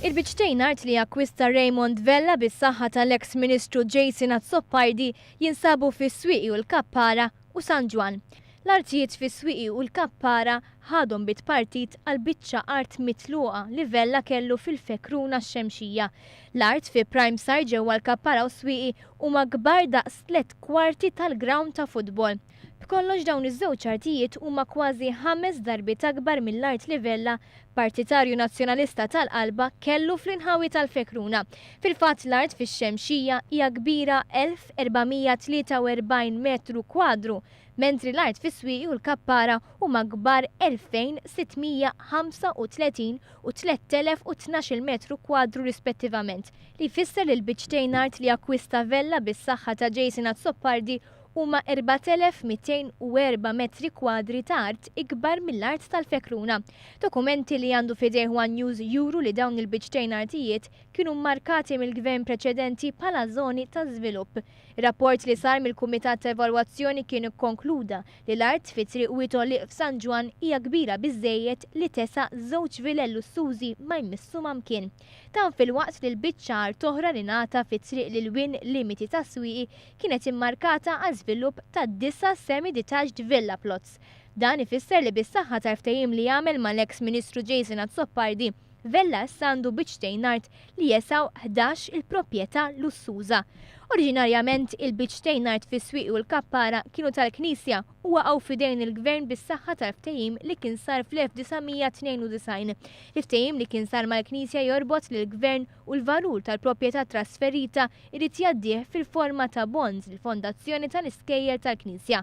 Il-biċċtejn art li jakkwista Raymond Vella bis-sahħa tal-eks Ministru Jason Azzopardi jinsabu fis-swieqi u l-kappara u San Ġwan. L-artijiet fis-swieqi u l-kappara hadhom tpartit għal biċċa art mitluqa li Vella kellu fil-Fekruna x-Xemxija. L-art fi prime sar ġewwa l-kappara u swieqi huma kbar daqs 3/4 tal-ground ta' futbol. B'kollox dawn iż-żewġ artijiet huma kważi 5 darbiet akbar mill-art li Vella, partitarju Nazzjonalista tal-qalba, kellu fl-inħawi tal-Fekruna. Fil-fatt l-art fix-Xemxija hija kbira 1443 metru kwadru, mentri l-art fis-swieqi u l-kappara huma kbar 2635 u 3012 metru kwadru rispettivament, li jfisser li l-biċċtejn art li jakkwista Vella bis-sahħa ta' Jason Azzopardi huma 4204 metri kwadri ta' art ikbar mill-art tal-Fekruna. Dokumenti li għandu fidejh One News juru li dawn il-biċċtejn artijiet kienu markati mill-Gvern preċedenti bħala żoni ta' żvilupp. Ir-rapport li sar mill-Kumitat ta' Evalwazzjoni kien ikkonkluda li l-art fi triq Witolli f'San Ġwan hija kbira biżejjed li tesa' żewġ villel lussużi ma jmissu mamkien. Dan fil-waqt li l-biċċa art oħra li ngħata fi triq lil wien limiti ta' swieqi kienet immarkata għal żvilupp ta' 9 semi-detached villa plots. Dan ifisser li bis-saħħa tal-ftehim li jagħmel mal-eks Ministru Jason Azzopardi, Vella issa għandu biċċtejn art li jesaw 11 il-proprjetà lussuża. Oriġinarjament il-biċċtejn art fis-swieqi u l-kappara kienu tal-Knisja u waqgħu f'idejn il-Gvern bis-saħħa tal-ftehim li kien sar fl-1992. Il-ftehim li kien sar mal-Knisja jorbot li l-Gvern u l-valur tal-proprjetà trasferita irid jgħaddih fil-forma ta' bonds lill-Fondazzjoni tal-Iskejjel tal-Knisja.